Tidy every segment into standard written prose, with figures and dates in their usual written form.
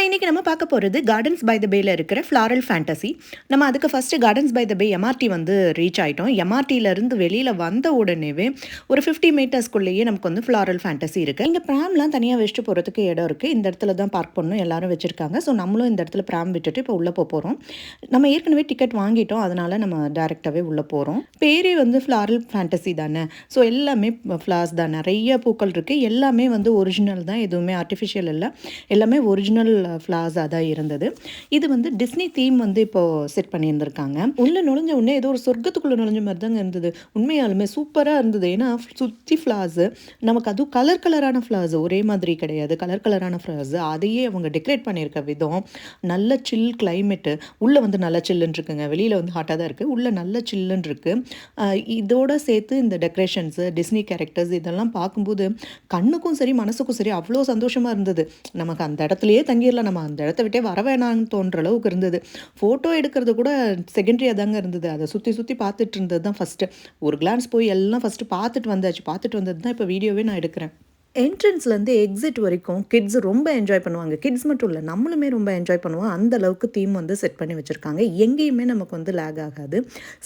இன்னைக்கு நம்ம பார்க்க போகிறது கார்டன்ஸ் பை த பேல இருக்கிற ஃப்ளாரல் ஃபேண்டசி. நம்ம அதுக்கு first gardens by the bay MRT வந்து ரீச் ஆகிட்டோம். எம்ஆர்டியிலேருந்து வெளியில் வந்த உடனேவே ஒரு 50 மீட்டர்ஸ்குள்ளேயே நமக்கு வந்து ஃப்ளாரல் ஃபேண்டசி இருக்குது. இங்கே ப்ராம்லாம் தனியாக வச்சுட்டு போகிறதுக்கு இடம் இருக்குது. இந்த இடத்துல தான் பார்க் பண்ணணும் எல்லாரும் வச்சுருக்காங்க. ஸோ நம்மளும் இந்த இடத்துல ப்ராம் விட்டுட்டு இப்போ உள்ளே போகிறோம். நம்ம ஏற்கனவே டிக்கெட் வாங்கிட்டோம், அதனால் நம்ம டேரெக்டாகவே உள்ளே போகிறோம். பேரே வந்து ஃப்ளாரல் ஃபேண்டசி தானே, ஸோ எல்லாமே ஃப்ளார்ஸ் தான், நிறைய பூக்கள் இருக்குது. எல்லாமே வந்து ஒரிஜினல் தான், எதுவுமே ஆர்டிஃபிஷியல் இல்லை, எல்லாமே ஒரிஜினல் ஃப்ளார்ஸாக தான் இருந்தது. இது வந்து டிஸ்னி தீம் வந்து இப்போது செட் பண்ணியிருந்திருக்காங்க. உள்ளே நுழைஞ்ச உடனே ஏதோ ஒரு சொர்க்கத்துக்குள்ளே நுழைஞ்ச மாதிரி தாங்க இருந்தது. உண்மையாலுமே சூப்பராக இருந்தது. ஏன்னா சுற்றி ஃப்ளார்ஸு, நமக்கு அதுவும் கலர் கலரான ஃப்ளார்ஸ், ஒரே மாதிரி கிடையாது, கலர் கலரான ஃப்ளார்ஸு. அதையே அவங்க டெக்கரேட் பண்ணியிருக்க விதம், நல்ல சில் கிளைமேட்டு. உள்ளே வந்து நல்லா சில்லுன்னு இருக்குங்க, வெளியில் வந்து ஹாட்டாக தான் இருக்குது, உள்ளே நல்ல சில்லுன்னு இருக்குது. இதோட சேர்த்து இந்த டெக்கரேஷன்ஸு, டிஸ்னி கேரக்டர்ஸ் இதெல்லாம் பார்க்கும்போது கண்ணுக்கும் சரி மனசுக்கும் சரி அவ்வளோ சந்தோஷமாக இருந்தது. நமக்கு அந்த இடத்துலையே தங்கிடலாம், நம்ம அந்த இடத்த விட்டே வர வேணான்னு தோன்ற அளவுக்கு இருந்தது. ஃபோட்டோ எடுக்கிறது கூட செகண்டரியாக தாங்க இருந்தது. அதை சுற்றி சுற்றி பார்த்துட்டு இருந்தது தான் ஃபஸ்ட்டு. ஒரு கிளான்ஸ் போய் எல்லாம் ஃபஸ்ட்டு பார்த்துட்டு வந்தாச்சு. பார்த்துட்டு வந்தது தான் இப்போ வீடியோவே நான் எடுக்கிறேன். என்ட்ரன்ஸ்லேருந்து எக்ஸிட் வரைக்கும் கிட்ஸ் ரொம்ப என்ஜாய் பண்ணுவாங்க. கிட்ஸ் மட்டும் இல்லை, நம்மளுமே ரொம்ப என்ஜாய் பண்ணுவோம். அந்த அளவுக்கு தீம் வந்து செட் பண்ணி வச்சுருக்காங்க. எங்கேயுமே நமக்கு வந்து லேக் ஆகாது.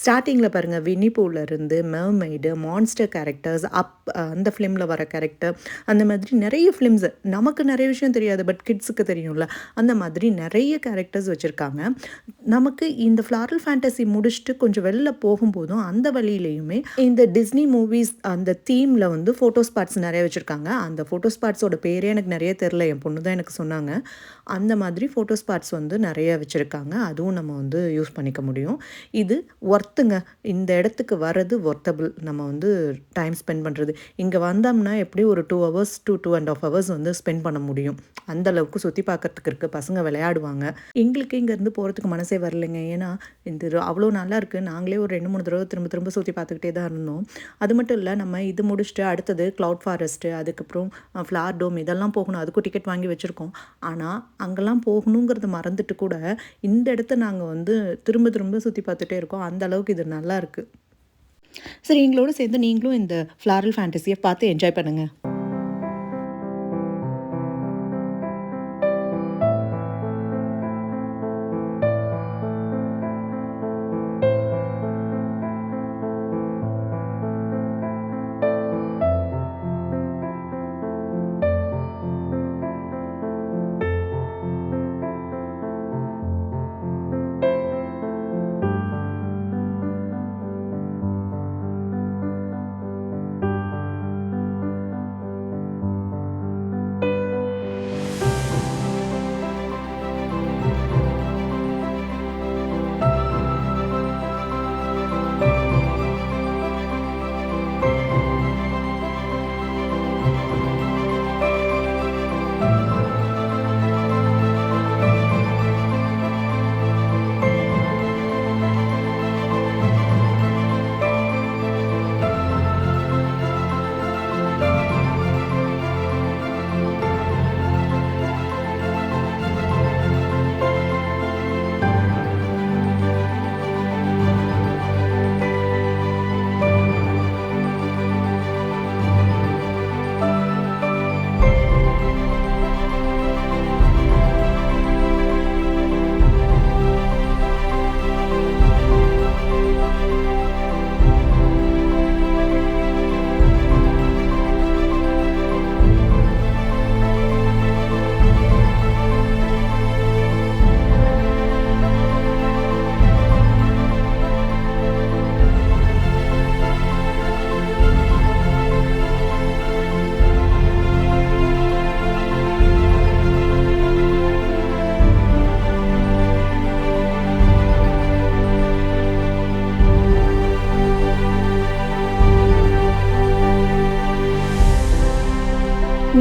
ஸ்டார்டிங்கில் பாருங்கள், வினிபூலேருந்து மெர்மெய்டு, மான்ஸ்டர் கேரக்டர்ஸ், அந்த ஃபிலிமில் வர கேரக்டர், அந்த மாதிரி நிறைய ஃபிலிம்ஸு. நமக்கு நிறைய விஷயம் தெரியாது, பட் கிட்ஸுக்கு தெரியும்ல, அந்த மாதிரி நிறைய கேரக்டர்ஸ் வச்சுருக்காங்க. நமக்கு இந்த ஃப்ளாரல் ஃபேண்டசி முடிச்சுட்டு கொஞ்சம் வெளில போகும்போதும் அந்த வழியிலையுமே இந்த டிஸ்னி மூவிஸ் அந்த தீமில் வந்து ஃபோட்டோ ஸ்பாட்ஸ் நிறைய வச்சுருக்காங்க. அந்த ஃபோட்டோ ஸ்பாட்ஸோட பேரே எனக்கு நிறைய தெரில, என் பொண்ணு தான் எனக்கு சொன்னாங்க. அந்த மாதிரி ஃபோட்டோ ஸ்பாட்ஸ் வந்து நிறைய வச்சுருக்காங்க. அதுவும் நம்ம வந்து யூஸ் பண்ணிக்க முடியும். இது ஒர்த்துங்க. இந்த இடத்துக்கு வர்றது ஒர்த்தபிள். நம்ம வந்து டைம் ஸ்பெண்ட் பண்ணுறது, இங்கே வந்தோம்னா எப்படி ஒரு 2 hours to 2.5 hours வந்து ஸ்பெண்ட் பண்ண முடியும். அந்த அளவுக்கு சுற்றி பார்க்கறதுக்கு இருக்குது. பசங்க விளையாடுவாங்க. எங்களுக்கு இங்கேருந்து போகிறதுக்கு மனசே வரலைங்க. ஏன்னா இந்த அவ்வளோ நல்லா இருக்குது. நாங்களே ஒரு 2-3 தடவை திரும்ப திரும்ப சுற்றி பார்த்துக்கிட்டே தான் இருந்தோம். அது மட்டும் இல்லை, நம்ம இது முடிச்சுட்டு அடுத்தது க்ளவுட் ஃபாரஸ்ட்டு, அதுக்கப்புறம் ஃப்ளார் டோம் இதெல்லாம் போகணும். அதுக்கும் டிக்கெட் வாங்கி வச்சுருக்கோம். ஆனால் அங்கெல்லாம் போகணுங்கிறத மறந்துட்டு கூட இந்த இடத்த நாங்கள் வந்து திரும்ப திரும்ப சுற்றி பார்த்துட்டே இருக்கோம். அந்த அளவுக்கு இது நல்லா இருக்குது. சரி, எங்களோட சேர்ந்து நீங்களும் இந்த ஃப்ளாரல் ஃபேண்டசியை பார்த்து என்ஜாய் பண்ணுங்கள்.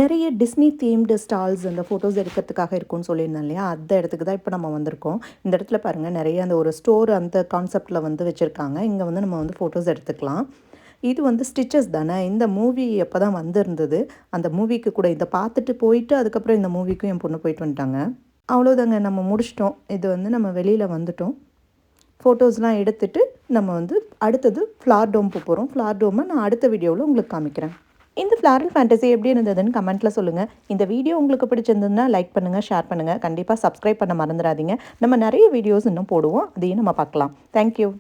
நிறைய டிஸ்னி தீம்டு ஸ்டால்ஸ் அந்த ஃபோட்டோஸ் எடுக்கிறதுக்காக இருக்கும்னு சொல்லியிருந்தேன் இல்லையா, அந்த இடத்துக்கு தான் இப்போ நம்ம வந்திருக்கோம். இந்த இடத்துல பாருங்கள், நிறைய அந்த ஒரு ஸ்டோர் அந்த கான்செப்டில் வந்து வச்சுருக்காங்க. இங்கே வந்து நம்ம வந்து ஃபோட்டோஸ் எடுத்துக்கலாம். இது வந்து ஸ்டிச்சஸ் தானே, இந்த மூவி எப்போ தான் வந்திருந்தது, அந்த மூவிக்கு கூட இதை பார்த்துட்டு போயிட்டு அதுக்கப்புறம் இந்த மூவிக்கும் என் பொண்ணு போயிட்டு வந்துட்டாங்க. அவ்வளோதாங்க, நம்ம முடிச்சிட்டோம். இது வந்து நம்ம வெளியில் வந்துட்டோம். ஃபோட்டோஸ்லாம் எடுத்துகிட்டு நம்ம வந்து அடுத்தது ஃப்ளார் டோம் போகிறோம். ஃப்ளார் டோமை நான் அடுத்த வீடியோவில் உங்களுக்கு காமிக்கிறேன். இந்த ஃப்ளாரல் ஃபேண்டஸி எப்படி இருந்ததுன்னு கமெண்ட்டில் சொல்லுங்கள். இந்த வீடியோ உங்களுக்கு பிடிச்சிருந்ததுன்னா லைக் பண்ணுங்கள், ஷேர் பண்ணுங்கள். கண்டிப்பாக சப்ஸ்கிரைப் பண்ண மறந்துடாதீங்க. நம்ம நிறைய வீடியோஸ் இன்னும் போடுவோம், அதையும் நம்ம பார்க்கலாம். தேங்க்யூ.